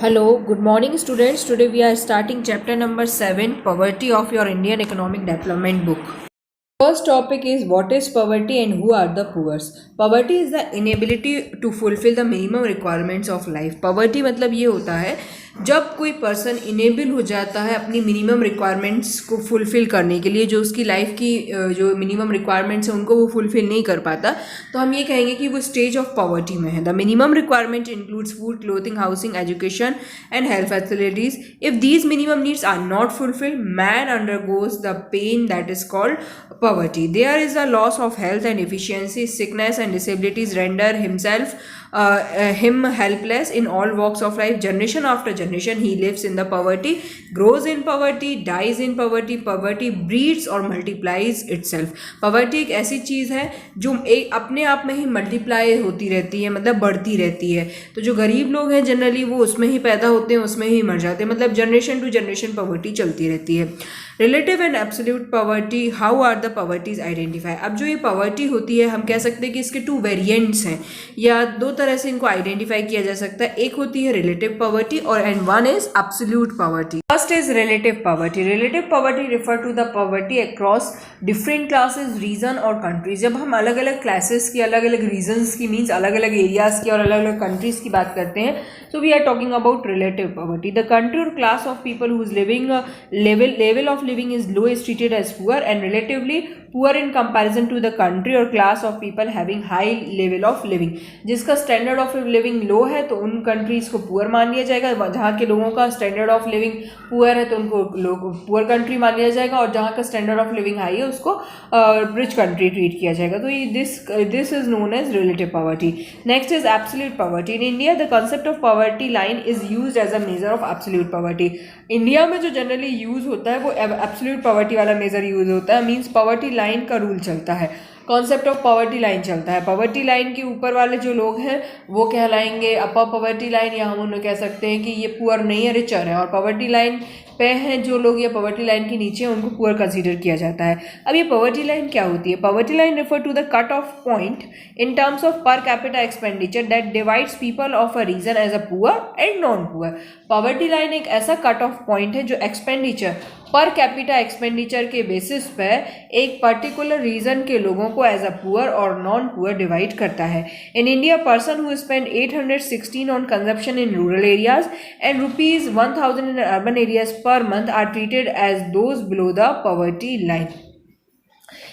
Hello, good morning students. Today we are starting chapter number 7, Poverty of your Indian Economic Development book. First topic is what is poverty and who are the poor. Poverty is the inability to fulfill the minimum requirements of life. Poverty मतलब ये होता है जब कोई person enable हो जाता है अपनी मिनिमम रिक्वायरमेंट्स को फुलफिल करने के लिए, जो उसकी लाइफ की जो मिनिमम रिक्वायरमेंट्स हैं उनको वो फुलफिल नहीं कर पाता, तो हम ये कहेंगे कि वो स्टेज ऑफ पॉवर्टी में है. The minimum requirement includes food, clothing, housing, education and health facilities. If these minimum needs are not fulfilled, man undergoes the pain that is called poverty. There is a loss of health and efficiency. Sickness and disabilities render him helpless in all walks of life. Generation after generation he lives in the poverty, grows in poverty, dies in poverty. Poverty breeds or multiplies itself. Poverty एक ऐसी चीज़ है जो एक अपने आप में ही multiply होती रहती है, मतलब बढ़ती रहती है. तो जो गरीब लोग हैं जनरली वो उसमें ही पैदा होते हैं, उसमें ही मर जाते हैं, मतलब जनरेशन टू जनरेशन पॉवर्टी चलती रहती है. Relative and absolute poverty. How are the poverties identify. अब जो ये पॉवर्टी होती है हम कह सकते हैं कि इसके टू वेरिएंट्स हैं, या दो तरह से इनको आइडेंटिफाई किया जा सकता है. एक होती है रिलेटिव पॉवर्टी और and one is absolute poverty. First is relative poverty. Relative poverty refer to the poverty across different classes, region और कंट्रीज. जब हम अलग अलग क्लासेस की, अलग अलग रीजन्स की, मीन्स अलग अलग एरियाज की और अलग अलग कंट्रीज की बात करते हैं, so we are talking about relative poverty. The country or class of people whose living level of living is low is treated as poor, and relatively poor in comparison to the country or class of people having high level of living. जिसका standard of living low है तो उन countries को poor मान लिया जाएगा. जहाँ के लोगों का standard of living poor है तो उनको poor country मान लिया जाएगा, और जहाँ का standard of living high है उसको rich country treat किया जाएगा. तो this is known as relative poverty. Next is absolute poverty. In India the concept of poverty line is used as a measure of absolute poverty. India में जो generally use होता है वो absolute poverty वाला major use होता है, means poverty line का rule चलता है, कॉन्सेप्ट ऑफ पॉवर्टी लाइन चलता है. पॉवर्टी लाइन के ऊपर वाले जो लोग हैं वो कहलाएंगे अपर पॉवर्टी लाइन, या हम उन्हें कह सकते हैं कि ये पुअर नहीं है, रिचर है. और पॉवर्टी लाइन पे हैं जो लोग, या पॉवर्टी लाइन के नीचे उनको पुअर कंसीडर किया जाता है. अब ये पॉवर्टी लाइन क्या होती है? Poverty line refer to the cut off point in terms of per capita expenditure that divides people of a region as a poor and non poor. Poverty line एक ऐसा कट ऑफ पॉइंट है जो expenditure, पर capita expenditure के basis पर एक particular reason के लोगों को एज अ पुअर और नॉन पुअर डिवाइड करता है. In India person who spend 816 on consumption in rural areas and ₹1000 in urban areas per month are treated as those below the poverty line.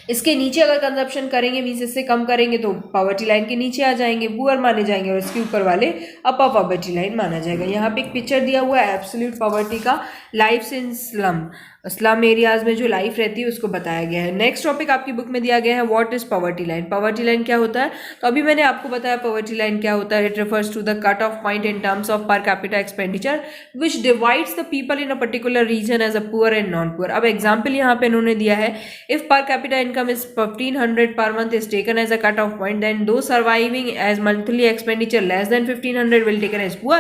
इसके नीचे अगर consumption करेंगे, means इससे कम करेंगे तो पॉवर्टी लाइन के नीचे आ जाएंगे, पुअर माने जाएंगे, और इसके ऊपर वाले अपर पॉवर्टी लाइन माना जाएगा. यहाँ पे एक पिक्चर दिया हुआ है एब्सोल्यूट पॉवर्टी का. लाइफ इन स्लम एरियाज में जो लाइफ रहती है उसको बताया गया है. नेक्स्ट टॉपिक आपकी बुक में दिया गया है what is poverty line. Poverty line क्या होता है? तो अभी मैंने आपको बताया पॉवर्टी लाइन क्या होता है. It refers to the cut off point in terms of per capita expenditure which divides the people in a particular region as a poor and non poor. अब एग्जाम्पल यहाँ पे इन्होंने दिया है, if per capita income is 1500 per month is taken as a cut-off point, then those surviving as monthly expenditure less than 1500 will taken as poor,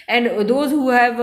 and those who have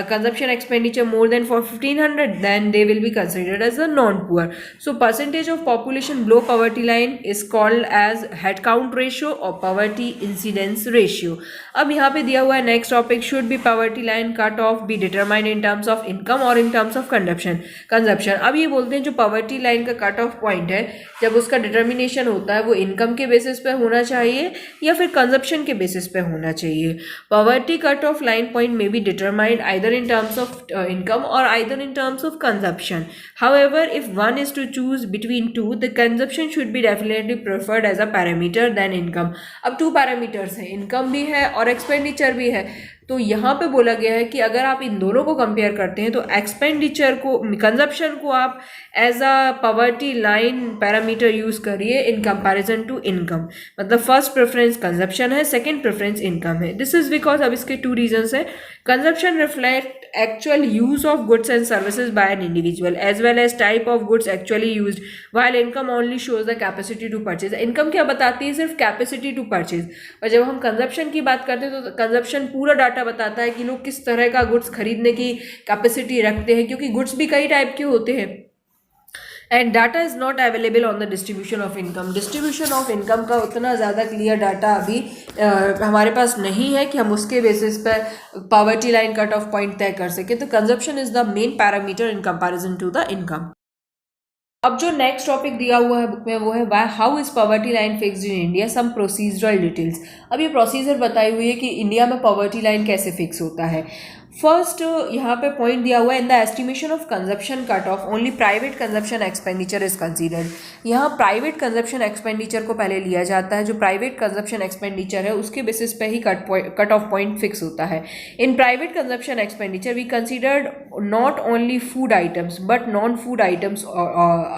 consumption expenditure more than for 1500 then they will be considered as a non-poor. So percentage of population below poverty line is called as head count ratio or poverty incidence ratio. अब यहाँ पे दिया हुआ है next topic, should be poverty line cut of be determined in terms of income और इन terms of consumption. अब ये बोलते हैं जो पॉवर्टी लाइन का कट ऑफ पॉइंट है, जब उसका डिटर्मिनेशन होता है वो इनकम के बेसिस पे होना चाहिए या फिर कंजप्शन के बेसिस पे होना चाहिए. Poverty cut off line point may be determined either in terms of income or either in terms of consumption. However, if one is to choose between two, the consumption should be definitely preferred as a parameter than income. अब 2 parameters हैं, income भी है और expenditure भी है. तो यहाँ पे बोला गया है कि अगर आप इन दोनों को कंपेयर करते हैं तो एक्सपेंडिचर को, कंजप्शन को आप as a poverty line parameter use करिए इन कंपैरिजन टू इनकम. मतलब फर्स्ट प्रेफरेंस कंजप्शन है, सेकंड प्रेफरेंस इनकम है. दिस इज बिकॉज अब इसके 2 रीजंस है. Consumption reflect actual use of goods and services by an individual as well as type of goods actually used, while income only shows the capacity to purchase. income क्या बताती है? सिर्फ capacity to purchase. और जब हम consumption की बात करते हैं तो consumption पूरा डाटा बताता है कि लोग किस तरह का गुड्स खरीदने की कैपेसिटी रखते हैं, क्योंकि गुड्स भी कई टाइप के होते हैं. And data is not available on the distribution of income. Distribution of income का उतना ज़्यादा क्लियर डाटा अभी हमारे पास नहीं है कि हम उसके बेसिस पर poverty line cut off point तय कर सकें। तो consumption is the main parameter in comparison to the income. अब जो नेक्स्ट टॉपिक दिया हुआ है बुक में वो है why how is poverty line fixed in India, some procedural details. अब ये प्रोसीजर बताई हुई है कि इंडिया में पॉवर्टी लाइन कैसे फिक्स होता है। फर्स्ट यहाँ पे पॉइंट दिया हुआ है in the estimation of consumption cut off only private consumption expenditure is considered. यहाँ प्राइवेट कंजप्शन एक्सपेंडिचर को पहले लिया जाता है। जो प्राइवेट कंजप्शन एक्सपेंडिचर है उसके बेसिस पे ही कट ऑफ पॉइंट फिक्स होता है। In private consumption expenditure we considered not only food items but non food items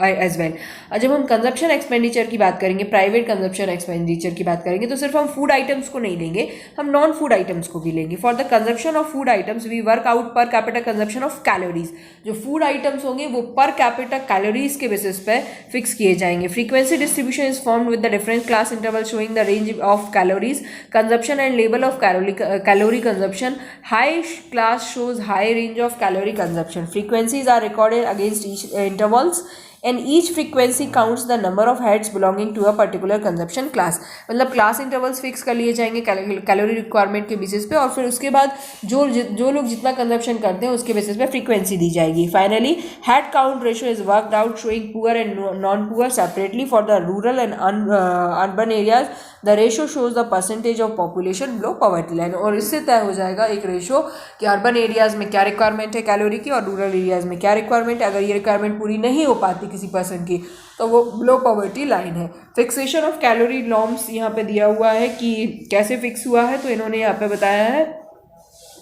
as well. जब हम कंजप्शन एक्सपेंडिचर की बात करेंगे, प्राइवेट कंजप्शन एक्सपेंडिचर की बात करेंगे, तो सिर्फ हम फूड आइटम्स को नहीं लेंगे, हम नॉन फूड आइटम्स को भी लेंगे। For the consumption of food items we work out per capita consumption of calories. जो फूड आइटम्स होंगे वो पर कैपिटा कैलोरीज के बेसिस पे फिक्स किए जाएंगे। Frequency distribution is formed with the different class interval showing the range of calories consumption and level of calorie consumption. High class shows high range of calorie consumption. Frequencies are recorded against each intervals and each frequency counts the number of heads belonging to a particular consumption class. मतलब class intervals fix कर लिए जाएंगे calorie requirement के basis पे और फिर उसके बाद जो लोग जितना कंजप्शन करते हैं उसके बेसिस पे फ्रीक्वेंसी दी जाएगी। Finally head count ratio is worked out showing poor and non poor separately for the rural and urban areas. The ratio shows the percentage of population below poverty line. और इससे तय हो जाएगा एक ratio कि urban areas में क्या requirement है कैलोरी की और रूरल एरियाज में क्या रिक्वायरमेंट है। अगर ये रिक्वायरमेंट पूरी नहीं हो पाती किसी पर्सन की तो वो बिलो पॉवर्टी लाइन है। फिक्सेशन ऑफ कैलोरी नॉर्म्स यहाँ पे दिया हुआ है कि कैसे फिक्स हुआ है। तो इन्होंने यहाँ पे बताया है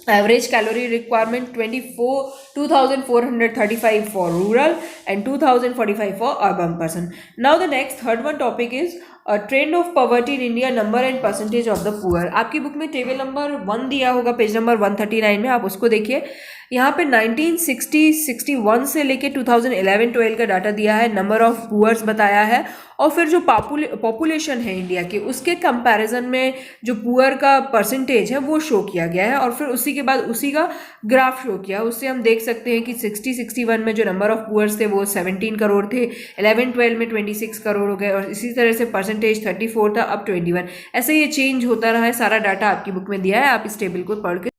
average calorie requirement 2435 for rural and 2045 for urban person. Now the next third one topic is trend of poverty in India, number and percentage of the poor. आपकी बुक में टेबल नंबर 1 दिया होगा पेज नंबर 139 में, आप उसको देखिए। यहाँ पे 1960-61 से लेके 2011-12 का डाटा दिया है, नंबर ऑफ पुअर्स बताया है और फिर जो पॉपुलेशन है इंडिया की उसके कंपैरिजन में जो पुअर का परसेंटेज है वो शो किया गया है और फिर उसी के बाद उसी का ग्राफ शो किया। उससे हम देख सकते हैं कि 60-61 में जो नंबर ऑफ पुअर्स थे वो 17 करोड़ थे, 11-12 में 26 करोड़ हो गए और इसी तरह से परसेंटेज 34 था, अब 21। ऐसे ये चेंज होता रहा है। सारा डाटा आपकी बुक में दिया है, आप इस टेबल को पढ़ के।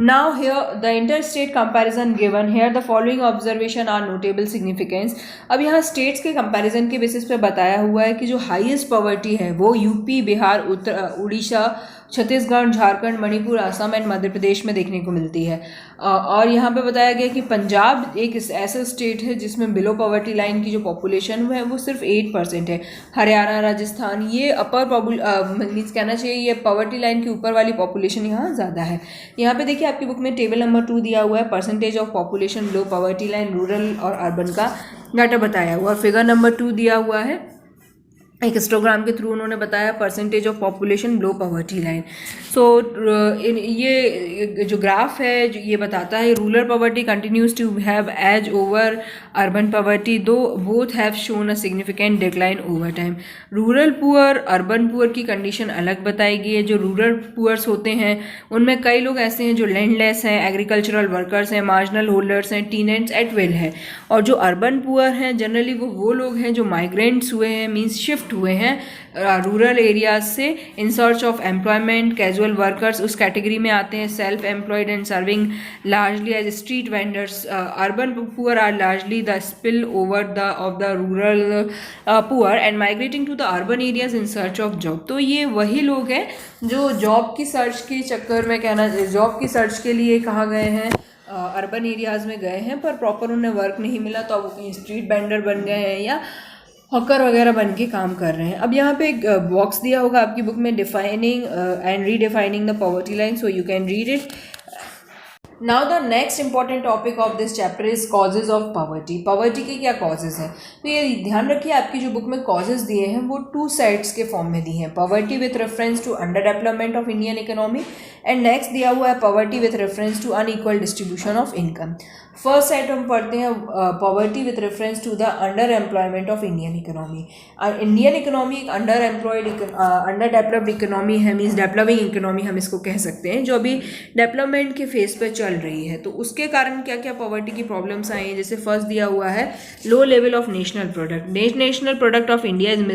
Now here the interstate comparison given here the following observation are notable significance। अब यहाँ स्टेट्स के कंपैरिजन के बेसिस पे बताया हुआ है कि जो हाईएस्ट पॉवर्टी है वो यूपी, बिहार, उड़ीसा, छत्तीसगढ़, झारखंड, मणिपुर, असम एंड मध्य प्रदेश में देखने को मिलती है। और यहाँ पे बताया गया कि पंजाब एक ऐसा स्टेट है जिसमें बिलो पॉवर्टी लाइन की जो पॉपुलेशन है वो सिर्फ 8% है। हरियाणा, राजस्थान ये मीन्स कहना चाहिए ये पॉवर्टी लाइन के ऊपर वाली पॉपुलेशन यहाँ ज़्यादा है। यहाँ पे देखिए आपकी बुक में टेबल नंबर 2 दिया हुआ है, percentage of population below poverty line rural और अर्बन का डाटा बताया हुआ। फिगर नंबर 2 दिया हुआ है, एक हिस्टोग्राम के थ्रू उन्होंने बताया percentage of population below poverty line. So ये जो ग्राफ है जो ये बताता है rural poverty continues to have edge over urban poverty though both have shown a significant decline over time. Rural poor, urban poor की कंडीशन अलग बताई गई है। जो रूरल पुअर्स होते हैं उनमें कई लोग ऐसे हैं जो लैंडलेस हैं, एग्रीकल्चरल वर्कर्स हैं, मार्जिनल होल्डर्स हैं, टीनेंट्स एट विल है। और जो अर्बन पुअर हैं जनरली वो लोग हैं जो माइग्रेंट्स हुए हैं, मीन्स शिफ्ट हुए हैं रूरल एरियाज से in search of employment. Casual workers उस कैटेगरी में आते हैं, self employed and serving largely as street vendors. Urban poor are largely the spill over of the rural poor and migrating to the urban areas in search of job. तो ये वही लोग हैं जो जॉब की सर्च के चक्कर में जॉब की सर्च के लिए कहाँ गए हैं, अर्बन एरियाज में गए हैं, पर प्रॉपर उन्हें वर्क नहीं मिला तो अब वो कहीं स्ट्रीट वेंडर बन गए हैं या हॉकर वगैरह बन के काम कर रहे हैं। अब यहाँ पे एक बॉक्स दिया होगा आपकी बुक में, defining and redefining the poverty line, so you can read it. Now the next important topic of this chapter is causes of poverty. Poverty के क्या कॉजेज हैं, तो ये ध्यान रखिए आपकी जो बुक में कॉजेज दिए हैं वो 2 सेट्स के फॉर्म में दिए हैं। Poverty with reference to underdevelopment of Indian economy and next दिया हुआ है poverty with reference to unequal distribution of income. First side हम पढ़ते हैं poverty with reference to the underemployment of Indian economy. Indian economy एक underemployed underdeveloped economy है, means developing economy हम इसको कह सकते हैं, जो अभी डेवलपमेंट के फेज पे चल रही है। तो उसके कारण क्या क्या पॉवर्टी की प्रॉब्लम्स आई हैं, जैसे फर्स्ट दिया हुआ है low level of national product. National product of India is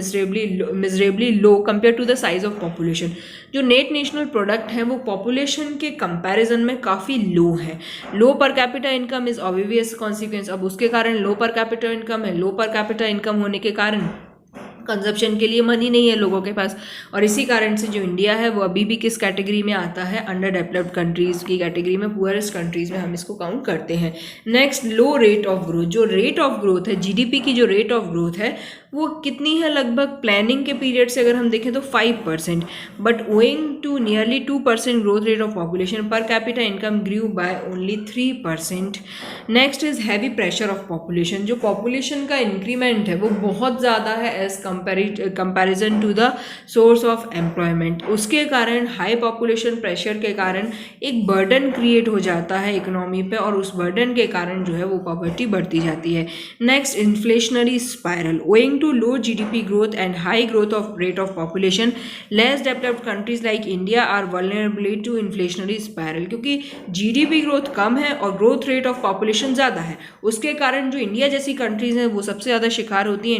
miserably low compare to the size of population. जो नेट नेशनल प्रोडक्ट है वो पॉपुलेशन के कंपैरिजन में काफ़ी लो है। Low per capita income is obvious consequence. अब उसके कारण लो पर कैपिटा इनकम है, लो पर कैपिटा इनकम होने के कारण कंजप्शन के लिए मनी नहीं है लोगों के पास, और इसी कारण से जो इंडिया है वो अभी भी किस कैटेगरी में आता है, अंडर डेवलप्ड कंट्रीज़ की कैटेगरी में, पुअरेस्ट कंट्रीज़ में हम इसको काउंट करते हैं। Next low rate of growth. जो रेट ऑफ ग्रोथ है, जीडीपी की जो रेट ऑफ ग्रोथ है वो कितनी है, लगभग प्लानिंग के पीरियड से अगर हम देखें तो 5%, but owing to nearly 2% growth rate of population, per capita income grew by only 3%। Next is heavy pressure of population. जो पॉपुलेशन का इंक्रीमेंट है वो बहुत ज़्यादा है as comparison to the source of employment. उसके कारण हाई पॉपुलेशन प्रेशर के कारण एक बर्डन क्रिएट हो जाता है इकोनॉमी पे, और उस बर्डन के कारण जो है वो पॉवर्टी बढ़ती जाती है। Next inflationary spiral. Owing to low GDP growth and high growth of rate of population, less developed countries like India are vulnerable to inflationary spiral। क्योंकि GDP growth कम है और growth rate of population ज़्यादा है, उसके कारण जो India जैसी countries हैं वो सबसे ज़्यादा शिकार होती है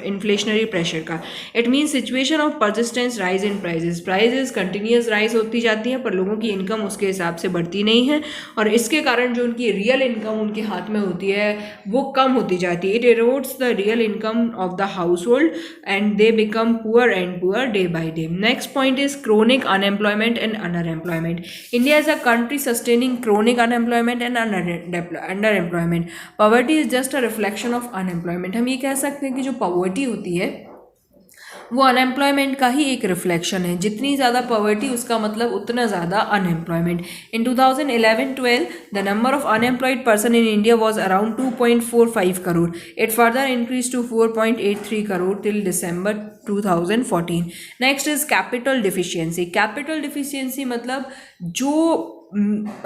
इन्फ्लेशनरी प्रेशर का। It means situation of persistence rise in prices continuous rise होती जाती है, पर लोगों की इनकम उसके हिसाब से बढ़ती नहीं है, और इसके कारण जो उनकी रियल इनकम उनके हाथ में होती है वो कम होती जाती है। It erodes the real income of the household and they become poor and poor day by day. Next point is chronic unemployment and underemployment. India is a country sustaining chronic unemployment and underemployment. Poverty is just a reflection of unemployment. हम ये कह सकते हैं कि जो poverty होती है वो अनएम्प्लॉयमेंट का ही एक रिफ्लेक्शन है। जितनी ज़्यादा पॉवर्टी उसका मतलब उतना ज़्यादा unemployment. In 2011-12 the number of unemployed person in India was around 2.45 crore. It further increase to 4.83 crore till December 2014। Next is capital deficiency. Capital deficiency मतलब जो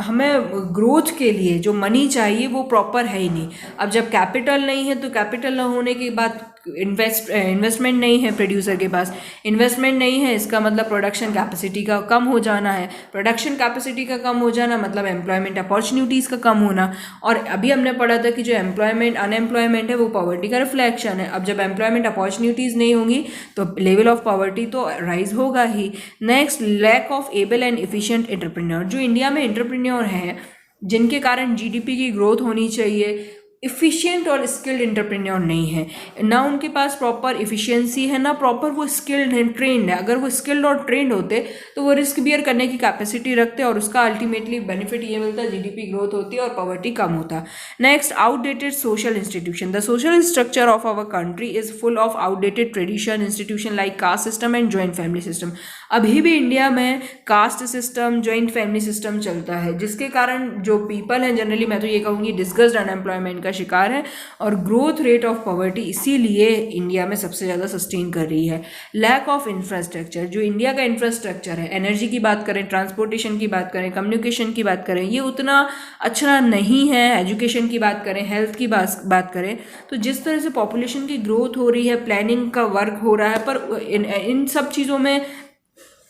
हमें ग्रोथ के लिए जो मनी चाहिए वो प्रॉपर है ही नहीं। अब जब कैपिटल नहीं है तो कैपिटल ना होने के बाद इन्वेस्टमेंट नहीं है, प्रोड्यूसर के पास इन्वेस्टमेंट नहीं है, इसका मतलब प्रोडक्शन कैपेसिटी का कम हो जाना है। प्रोडक्शन कैपेसिटी का कम हो जाना मतलब एम्प्लॉयमेंट अपॉर्चुनिटीज़ का कम होना, और अभी हमने पढ़ा था कि जो अनएम्प्लॉयमेंट है वो पॉवर्टी का रिफ्लेक्शन है। अब जब एम्प्लॉयमेंट अपॉर्चुनिटीज़ नहीं होंगी तो लेवल ऑफ पॉवर्टी तो राइज होगा ही। Next lack of able and efficient entrepreneur. जो इंडिया में एंटरप्रेन्योर हैं जिनके कारण जीडीपी की ग्रोथ होनी चाहिए, इफ़िशियंट और स्किल्ड एंटरप्रेन्योर नहीं है, ना उनके पास प्रॉपर इफ़िशियंसी है, ना प्रॉपर वो स्किल्ड हैं, ट्रेंड है। अगर वो स्किल्ड और ट्रेंड होते तो वो रिस्क बियर करने की कैपेसिटी रखते और उसका अल्टीमेटली बेनिफिट ये मिलता, जीडीपी ग्रोथ होती और पॉवर्टी कम होता। Next outdated social institution. The social structure of our country is full of outdated tradition institution like caste system and joint family system. अभी भी इंडिया में caste system, joint family system चलता है, जिसके कारण जो पीपल हैं जनरली, मैं तो ये कहूँगी, डिस्गस्ड अनएम्प्लॉयमेंट का शिकार है, और ग्रोथ रेट ऑफ पॉवर्टी इसीलिए इंडिया में सबसे ज़्यादा सस्टेन कर रही है। Lack of infrastructure. जो इंडिया का इंफ्रास्ट्रक्चर है, एनर्जी की बात करें, ट्रांसपोर्टेशन की बात करें, कम्युनिकेशन की बात करें, ये उतना अच्छा नहीं है। एजुकेशन की बात करें, हेल्थ की बात करें, तो जिस तरह से पॉपुलेशन की ग्रोथ हो रही है, प्लानिंग का वर्क हो रहा है, पर इन सब चीज़ों में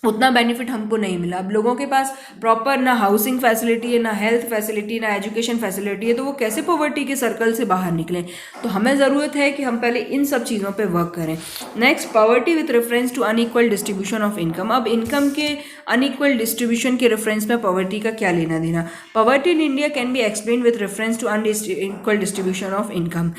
उतना बेनिफिट हमको नहीं मिला। अब लोगों के पास प्रॉपर ना हाउसिंग फैसिलिटी है, ना हेल्थ फैसिलिटी, ना एजुकेशन फैसिलिटी है, तो वो कैसे पॉवर्टी के सर्कल से बाहर निकलें। तो हमें ज़रूरत है कि हम पहले इन सब चीज़ों पे वर्क करें। Next poverty with reference to unequal distribution of income. अब इनकम के अनइक्वल डिस्ट्रीब्यूशन के रेफरेंस में पॉवर्टी का क्या लेना देना। Poverty in India can be explain with reference to unequal distribution of income.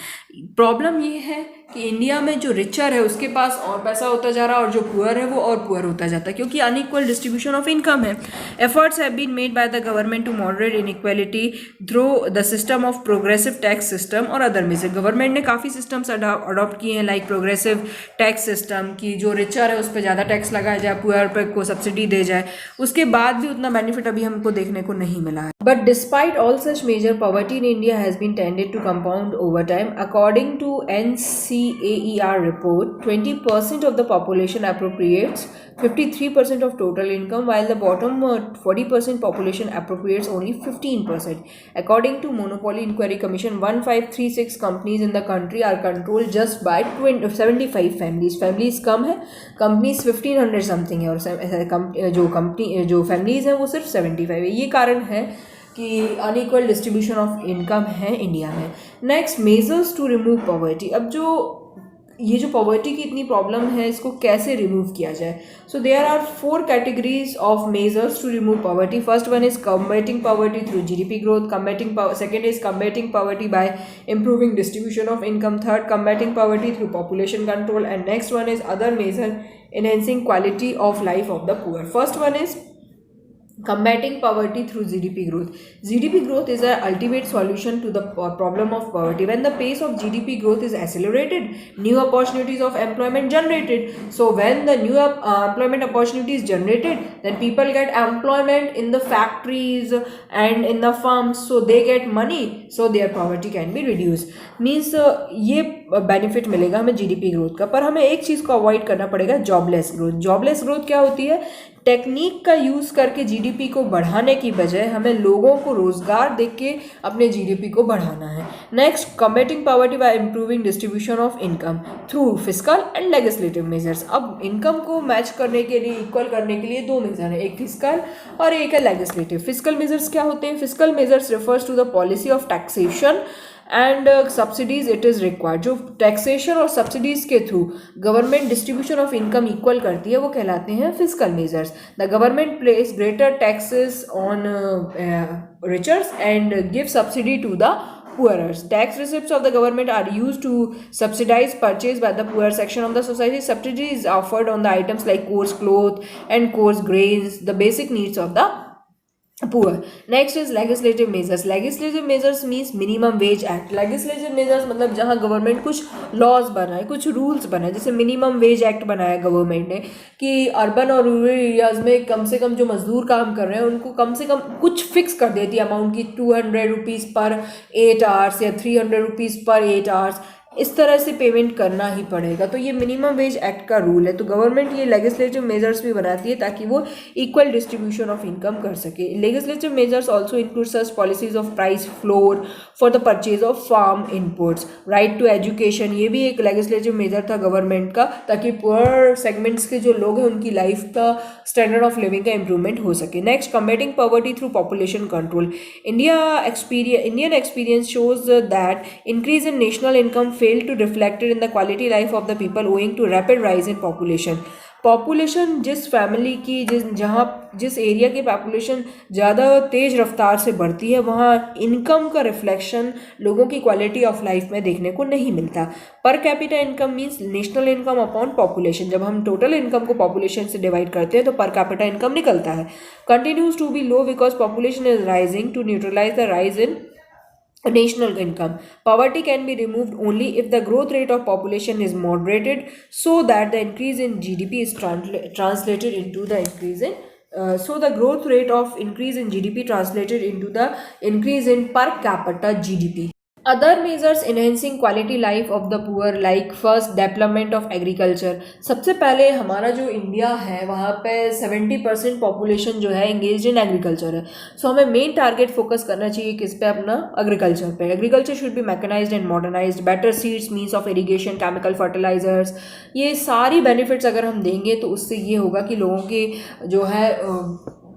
Problem ये है कि इंडिया में जो रिचर है उसके पास और पैसा होता जा रहा है, और जो पुअर है वो और पुअर होता जाता है, क्योंकि अनइक्वल डिस्ट्रीब्यूशन ऑफ इनकम है। Efforts have been made by the government to moderate inequality through the system of progressive tax system और अदर मेजर। गवर्नमेंट ने काफ़ी सिस्टम्स अडॉप्ट किए हैं, लाइक प्रोग्रेसिव टैक्स सिस्टम की जो रिचर है उस पर ज़्यादा टैक्स लगाया जाए, पुअर पर को सब्सिडी दे जाए, उसके बाद भी उतना बेनिफिट अभी हमको देखने को नहीं मिला है। But despite all such measure, poverty in India has been tended to compound over time. According to NC CAER report, 20% of the population appropriates 53% of total income, while the bottom 40% population appropriates only 15%. According to Monopoly Inquiry Commission, 1536 companies in the country are controlled just by 75 families. Families कम है, companies 1500 something है, और जो families हैं वो सिर्फ 75 है. ये कारण है कि अनइक्वल डिस्ट्रीब्यूशन ऑफ इनकम है इंडिया में. Next, measures to remove poverty. अब ये जो पॉवर्टी की इतनी प्रॉब्लम है, इसको कैसे रिमूव किया जाए? So there are 4 categories of measures to remove poverty. First one is combating poverty through GDP growth. Second is combating poverty by improving distribution of income. Third, combating poverty through population control. And next one is other measure enhancing quality of life of the poor. First one is combating poverty through GDP growth. GDP growth is an ultimate solution to the problem of poverty. When the pace of GDP growth is accelerated, new opportunities of employment generated. So when the new employment opportunities generated, then people get employment in the factories and in the farms, so they get money, so their poverty can be reduced. Means ये benefit मिलेगा हमें GDP growth का. पर हमें एक चीज़ को avoid करना पड़ेगा, जॉबलेस ग्रोथ. जॉबलेस ग्रोथ क्या होती है? टेक्निक का यूज़ करके जीडीपी को बढ़ाने की बजाय हमें लोगों को रोजगार देके के अपने जीडीपी को बढ़ाना है. Next, combating poverty by improving distribution of income through fiscal and legislative measures. अब इनकम को मैच करने के लिए, इक्वल करने के लिए 2 मेजर है, एक फिस्कल और एक है लेजिस्लेटिव. फिस्कल मेजर्स क्या होते हैं? Fiscal measures refers to the policy of taxation and subsidies it is required. जो टैक्सेशन और सब्सिडीज के through government distribution of income equal करती है वो कहलाते हैं fiscal measures. The government place greater taxes on richers and give subsidy to the poorers. Tax receipts of the government are used to subsidize purchase by the poor section of the society. Subsidy is offered on the items like coarse cloth and coarse grains, the basic needs of the poor. Next is legislative measures. Legislative measures means minimum wage act. Legislative measures मतलब जहाँ government कुछ laws बनाए, कुछ rules बनाए, जैसे minimum wage act बनाया government ने कि अर्बन और रूरल एरियाज में कम से कम जो मजदूर काम कर रहे हैं उनको कम से कम कुछ फिक्स कर देती है अमाउंट की, 200 रुपीज़ पर 8 आवर्स या 300 रुपीज़ पर 8 आवर्स. इस तरह से पेमेंट करना ही पड़ेगा. तो ये मिनिमम वेज एक्ट का रूल है. तो गवर्नमेंट ये लेजिस्लेटिव मेजर्स भी बनाती है ताकि वो इक्वल डिस्ट्रीब्यूशन ऑफ इनकम कर सके. Legislative measures also include such policies of price floor for the purchase of farm inputs. Right to education, ये भी एक लेजिस्लेटिव मेजर था गवर्नमेंट का, ताकि पुअर सेगमेंट्स के जो लोग हैं उनकी लाइफ का स्टैंडर्ड ऑफ लिविंग का इंप्रूवमेंट हो सके. Next, combating poverty through population control. Indian experience shows that increase in national income fail to reflected in the quality life of the people owing to rapid rise in population. Population जिस family की जिस area की population ज़्यादा तेज़ रफ्तार से बढ़ती है वहाँ इनकम का रिफ्लेक्शन लोगों की क्वालिटी ऑफ लाइफ में देखने को नहीं मिलता. Per capita income means national income upon population. जब हम टोटल इनकम को पॉपुलेशन से डिवाइड करते हैं तो पर कैपिटा इनकम निकलता है. Continues to be low because population is rising to neutralise the rise in national income. Poverty can be removed only if the growth rate of population is moderated, so that the increase in GDP is translated into the increase in so the growth rate of increase in GDP translated into the increase in per capita GDP. Other measures enhancing quality life of the poor, like first development of agriculture. सबसे पहले हमारा जो India है वहाँ पे 70% population जो है engage in agriculture है. सो हमें मेन टारगेट फोकस करना चाहिए किस पे? अपना एग्रीकल्चर पे. Agriculture should be mechanised and modernised. Better seeds, means of irrigation, chemical fertilisers, ये सारी बेनिफिट्स अगर हम देंगे तो उससे ये होगा कि लोगों की जो है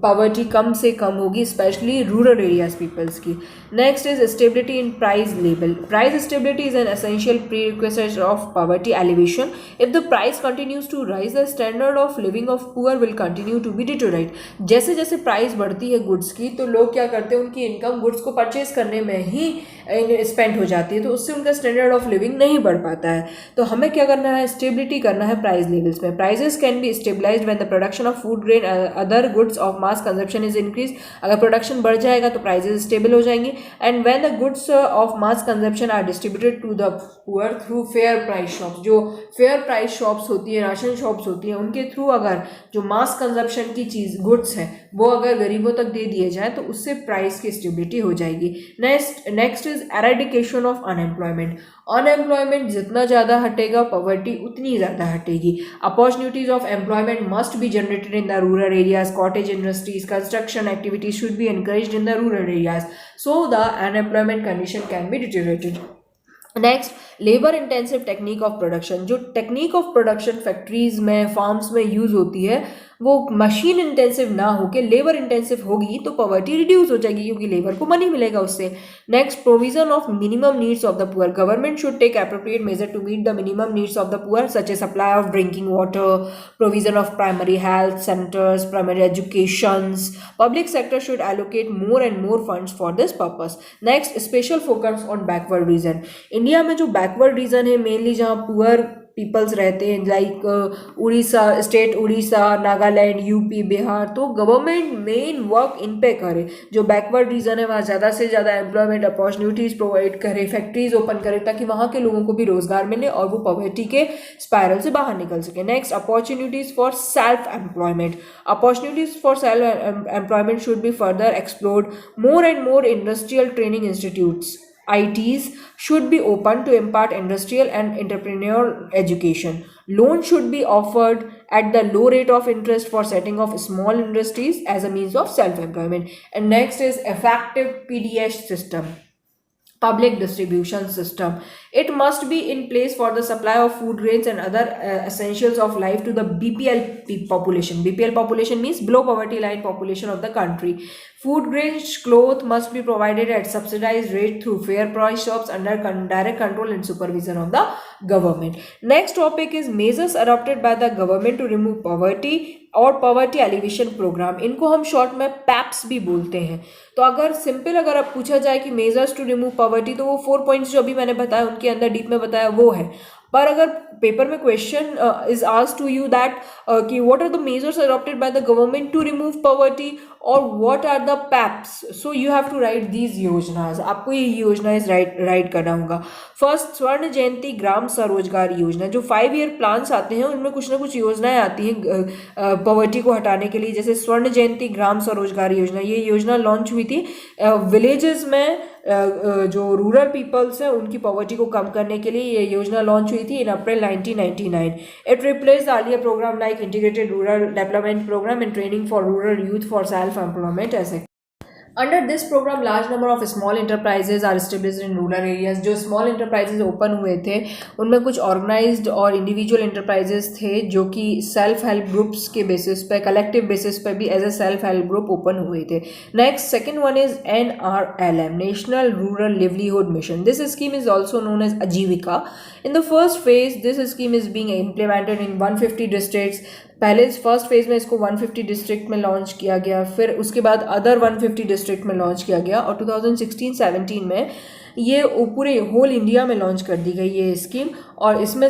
पॉवर्टी कम से कम होगी, स्पेशली रूरल एरियाज पीपल्स की. Next is stability in price level. Price stability is an essential prerequisite of poverty alleviation. If the price continues to rise, the standard of living of poor will continue to be deteriorate. जैसे जैसे price बढ़ती है goods की तो लोग क्या करते हैं, उनकी इनकम गुड्स को परचेज करने में ही स्पेंड हो जाती है, तो उससे उनका स्टैंडर्ड ऑफ लिविंग नहीं बढ़ पाता है. तो हमें क्या करना है? स्टेबिलिटी करना है प्राइस लेवल्स में. Prices can be stabilised when the production of food grain other goods of mass consumption is increase. अगर प्रोडक्शन बढ़ जाएगा तो प्राइजेस स्टेबल हो जाएंगे. And when the goods of mass consumption are distributed to the poor through fair price shops. जो fair price shops होती है, ration shops होती हैं, उनके थ्रू अगर जो मास कंजप्शन की चीज़ गुड्स हैं वो अगर गरीबों तक दे दिए जाए तो उससे प्राइस की स्टेबिलिटी हो जाएगी. Next is is eradication of unemployment. Unemployment जितना ज़्यादा हटेगा, पॉवर्टी उतनी ज़्यादा हटेगी। Opportunities of employment must be generated in the rural areas, cottage industries, construction activities should be encouraged in the rural areas, so the unemployment condition can be deteriorated. Next, labour intensive technique of production. जो technique of production factories में, farms में use होती है वो machine intensive ना होकर labour intensive होगी तो पॉवर्टी रिड्यूस हो जाएगी क्योंकि लेबर को मनी मिलेगा उससे। Next, provision of minimum needs of the poor. Government should take appropriate measure to meet the minimum needs of the poor such a supply of drinking water, provision of primary health centres, primary educations. Public sector should allocate more and more funds for this purpose. Next, special focus on backward region. India में जो backward region है mainly जहाँ poor peoples रहते हैं like Orissa state, Orissa, Nagaland, UP, Bihar, तो government main work in पे करे। जो बैकवर्ड रीजन है वहाँ ज़्यादा से ज़्यादा एम्प्लॉयमेंट अपॉर्चुनिटीज़ प्रोवाइड करे, फैक्ट्रीज ओपन करे ताकि वहाँ के लोगों को भी रोजगार मिले और वो पॉवर्टी के स्पायरल से बाहर निकल सके। Next, opportunities for self employment. Opportunities for self employment should be further explored. More and more industrial training institutes ITs should be open to impart industrial and entrepreneurial education. Loan should be offered at the low rate of interest for setting of small industries as a means of self-employment. And next is effective PDS system. Public distribution system. It must be in place for the supply of food grains and other essentials of life to the BPL population. BPL population means below poverty line population of the country. Food grains, cloth must be provided at subsidized rate through fair price shops under direct control and supervision of the government. Next topic is measures adopted by the government to remove poverty और poverty alleviation programme. इनको हम short में paps भी बोलते हैं। तो अगर simple अगर अब पूछा जाए कि मेजर्स टू रिमूव पॉवर्टी तो वो 4 पॉइंट्स जो अभी मैंने बताया उनके अंदर डीप में बताया वो है। पर अगर पेपर में question is asked to you that कि what are the measures adopted by the government to remove poverty और what are the PAPs, so you have to write these योजनाज। आपको ये योजनाएं राइट करना होगा। फर्स्ट, स्वर्ण जयंती ग्राम स्वरोजगार योजना। जो 5 ईयर प्लान्स आते हैं उनमें कुछ ना कुछ योजनाएं आती हैं पॉवर्टी को हटाने के लिए, जैसे स्वर्ण जयंती ग्राम स्वरोजगार योजना। ये योजना लॉन्च हुई थी विलेजेस में जो रूरल पीपल्स हैं उनकी पॉवर्टी को कम करने के लिए ये योजना लॉन्च हुई थी in April 1999। It replace the earlier programme like integrated rural development programme and training for rural youth for self employment ऐसे। Under this program, large number of small enterprises are established in rural areas. जो small enterprises open हुए थे उनमें कुछ organized और individual enterprises थे जो कि self help groups के basis पे, collective basis पे भी as a self help group open हुए थे. Next, second one is NRLM, National Rural Livelihood Mission. This scheme is also known as Ajivika. In the first phase, this scheme is being implemented in 150 districts. पहले first phase में इसको 150 district में launch किया गया, फिर उसके बाद other 150 district में लॉन्च किया गया और 2016-17 में ये पूरे होल इंडिया में लॉन्च कर दी गई ये स्कीम और इसमें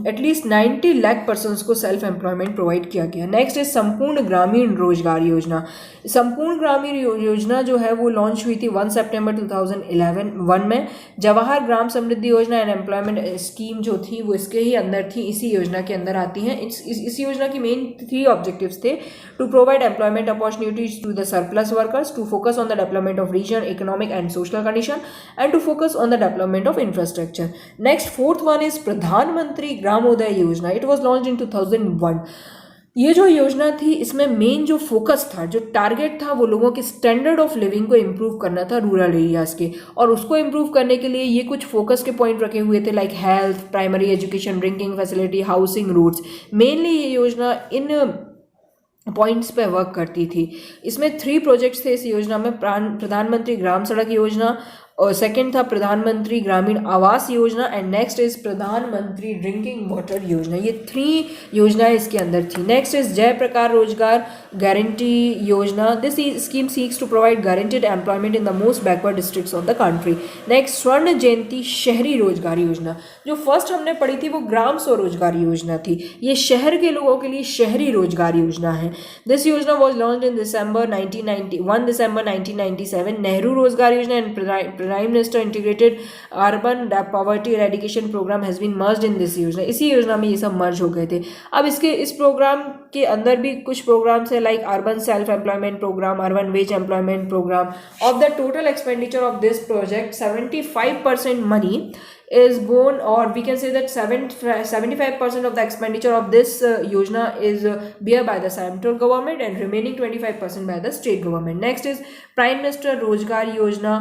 एटलीस्ट 90 लाख पर्सनस को सेल्फ एम्प्लॉयमेंट प्रोवाइड किया गया। नेक्स्ट है संपूर्ण ग्रामीण रोजगार योजना। संपूर्ण ग्रामीण योजना जो है वो लॉन्च हुई थी 1 सितंबर 2011 में। जवाहर ग्राम समृद्धि योजना एंड एम्प्लॉयमेंट स्कीम जो थी वो इसके ही अंदर थी, इसी योजना के अंदर आती हैं। इस योजना की मेन 3 ऑब्जेक्टिव्स थे: to provide employment opportunities to the surplus workers, to focus on the development of region economic and social condition and to focus on the development of infrastructure. Next, fourth one is प्रधानमंत्री ग्रामोदय योजना. It was launched in 2001. ये जो योजना थी इसमें main जो focus था, जो टारगेट था, वो लोगों के स्टैंडर्ड ऑफ लिविंग को इम्प्रूव करना था रूरल एरियाज के। और उसको इम्प्रूव करने के लिए ये कुछ फोकस के पॉइंट रखे हुए थे like health, primary education, drinking facility, housing, roads. Mainly ये योजना इन पॉइंट्स पे वर्क करती थी। इसमें 3 प्रोजेक्ट्स थे इस योजना में: प्रधानमंत्री ग्राम सड़क योजना, और सेकंड था प्रधानमंत्री Gramin Awas Yojana and next is प्रधानमंत्री ड्रिंकिंग वाटर योजना। ये 3 योजनाएं इसके अंदर थी। नेक्स्ट इज जय प्रकार रोजगार गारंटी योजना। This scheme seeks to provide guaranteed employment in the most backward districts of the country. Next Swarna Jayanti शहरी रोजगार योजना। जो फर्स्ट हमने पढ़ी थी वो ग्राम स्वरोजगार योजना थी, ये शहर के लोगों के लिए शहरी रोजगार योजना है। This yojana was launch in 1 December 1997। Nehru Rozgar Yojana and prime minister integrated urban poverty eradication programme has been merged in this yojana, इसी योजना में ये सब मर्ज हो गए थे। अब इस प्रोग्राम के अंदर भी कुछ प्रोग्राम्स है like urban self employment programme, urban wage employment programme. Of the total expenditure of this project 75% money is borne, or we can say that 75% of the expenditure of this yojana is bear by the central government and remaining 25% by the state government. Next is Prime Minister रोजगार योजना।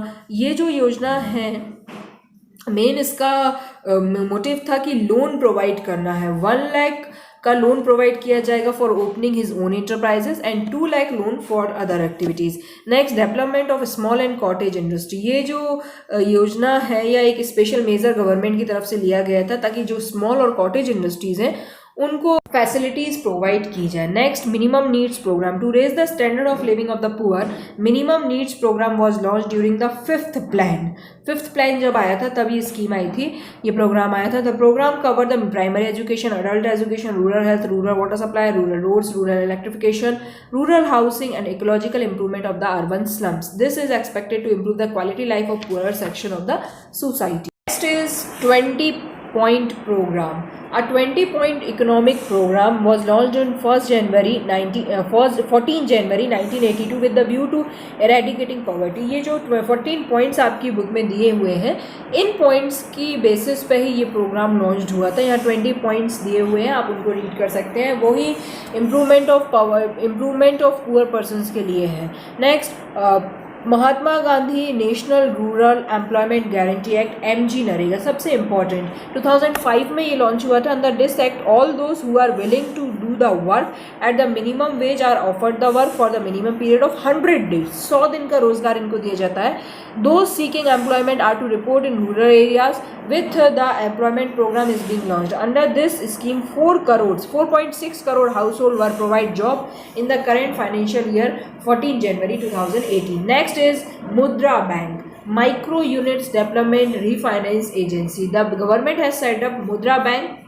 ये जो योजना है main इसका motive था कि loan provide करना है। 1 लाख का लोन प्रोवाइड किया जाएगा for opening his own enterprises and 2 lakh loan for other activities. Next, development of small and cottage industry. ये जो योजना है या एक स्पेशल मेजर गवर्नमेंट की तरफ से लिया गया था ताकि जो स्मॉल और कॉटेज इंडस्ट्रीज़ हैं उनको फैसिलिटीज प्रोवाइड की जाए। Next, minimum needs programme to raise the standard of living of the poor. Minimum needs programme was launch during the 5th plan. 5th plan जब आया था तब ये स्कीम आई थी, ये प्रोग्राम आया था। The programme cover the primary education, adult education, rural health, rural water supply, rural roads, rural electrification, rural housing and ecological improvement of the urban slums. This is expected to improve the quality life of poorer section of the society. Next is 20-point program. A 20-point economic program was launched on 14 January 1982 with the view to eradicating poverty. ये जो 14 points आपकी book में दिए हुए हैं, इन points की basis पे ही ये प्रोग्राम लॉन्च हुआ था। यहाँ 20 पॉइंट्स दिए हुए हैं, आप उनको रीड कर सकते हैं। वही इम्प्रूवमेंट ऑफ पुअर पर्सनस के लिए है। Next, Mahatma Gandhi national rural employment guarantee act, MG NREGA, सबसे इंपॉर्टेंट 2005 में ये लॉन्च हुआ था। Under this act all those who are willing to do the work at the minimum wage are offered the work for the minimum period of 100 days। 100 दिन का रोजगार इनको दिया जाता है। Those seeking employment are to report in rural areas with the employment program is being launched. Under this scheme 4.6 crore household were provide job in the current financial year 14 January 2018. Next is Mudra Bank, Micro Units Development Refinance Agency. The government has set up Mudra Bank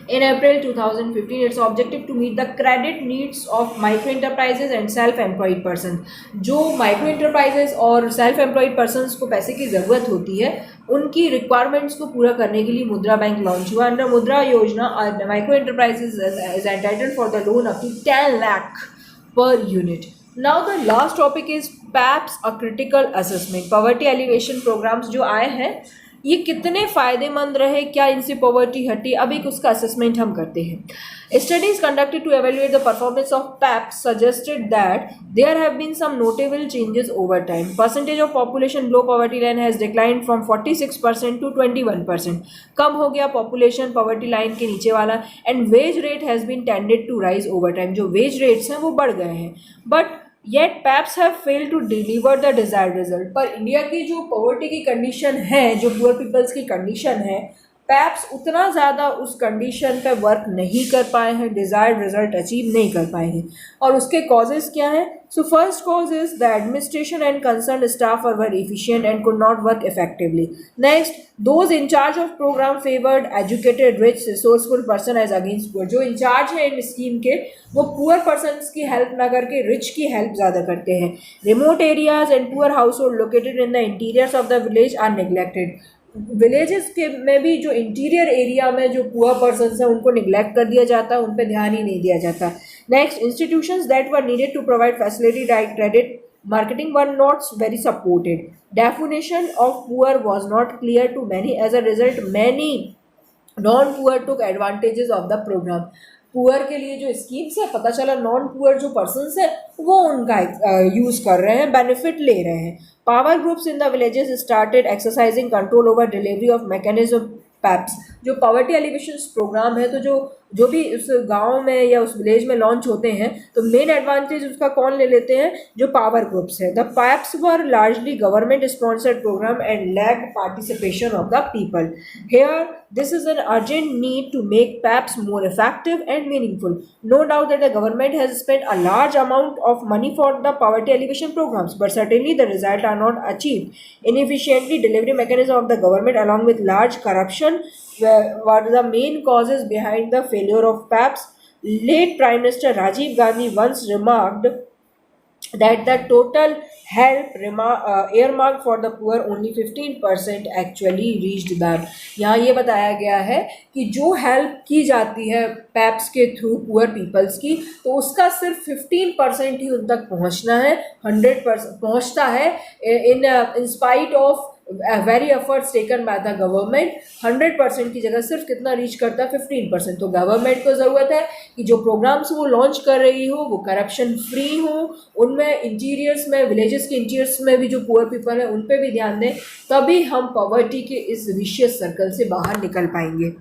in April 2015. Its objective to meet the credit needs of micro enterprises and self-employed persons. जो micro enterprises और self employed persons को पैसे की ज़रूरत होती है, उनकी requirements को पूरा करने के लिए मुद्रा बैंक लॉन्च हुआ। Under Mudra Yojana micro enterprises is entitled for the loan up to 10 lakh per unit. Now the last topic is PAPs, a critical assessment. Poverty alleviation programmes जो आए हैं ये कितने फ़ायदेमंद रहे, क्या इनसे पॉवर्टी हटी, अब एक उसका असेसमेंट हम करते हैं। Studies conducted to evaluate the performance of PAPs suggested that there have been some notable changes over time. Percentage of population below poverty line has declined from 46% to 21%। कम हो गया पॉपुलेशन पॉवर्टी लाइन के नीचे वाला। And wage rate has been tended to rise over time, जो wage rates हैं वो बढ़ गए हैं। But yet PAPs have failed to deliver the desired result. पर इंडिया की जो पॉवर्टी की कंडीशन है, जो पुअर पीपल्स की कंडीशन है, पैप्स उतना ज़्यादा उस कंडीशन पे वर्क नहीं कर पाए हैं, डिज़ायर्ड रिजल्ट अचीव नहीं कर पाए हैं। और उसके कॉजेज़ क्या हैं? So first cause is the administration and concern staff are very efficient and could not work effectively. Next, those in charge of programme favoured educated rich resourceful person as against poor. जो in charge है इन scheme के वो poor person की help ना करके rich की help ज़्यादा करते हैं। Remote areas and poor household located in the interiors of the village are neglected. Villages के में भी जो इंटीरियर एरिया में जो पुअर पर्सन हैं उनको निगलेक्ट कर दिया जाता है, उन पर ध्यान ही नहीं दिया जाता। Next, institutions that were needed to provide facility like credit marketing were not very supported. Definition of poor was not clear to many. As a result, many non-poor took advantages of the program. Poor के लिए जो schemes है, पता चला non poor जो persons है वो उनका यूज़ कर रहे हैं, बेनिफिट ले रहे हैं। Power groups in the villages started exercising control over delivery of mechanism paps. जो पॉवर्टी एलिवेशन प्रोग्राम है, तो जो भी उस गांव में या उस विलेज में लॉन्च होते हैं तो मेन एडवांटेज उसका कौन ले लेते हैं? जो पावर ग्रुप्स है। The PAPs were largely government sponsored programme and lack participation of the people. Here this is an urgent need to make PAPs more effective and meaningful. No doubt that the government has spent a large amount of money for the poverty alleviation programmes, but certainly the result are not achieved. Inefficiently delivery mechanism of the government along with large corruption were the main causes behind the failure of PAPs. Late Prime Minister Rajiv Gandhi once remarked that the total help earmarked for the poor only 15% actually reached them। यहाँ ये बताया गया है कि जो help की जाती है पैप्स के थ्रू पुअर पीपल्स की, तो उसका सिर्फ 15% ही उन तक पहुँचना है। 100% पहुँचता है in spite of very efforts taken by the government. 100% की जगह सिर्फ कितना रीच करता है, 15%। तो गवर्नमेंट को ज़रूरत है कि जो प्रोग्राम्स वो लॉन्च कर रही हो वो करप्शन फ्री हो, उनमें इंटीरियर्स में, विलेजेस के इंटीरियर्स में भी जो पुअर पीपल है उन पे भी ध्यान दें, तभी हम पॉवर्टी के इस विशियस सर्कल से बाहर निकल पाएंगे।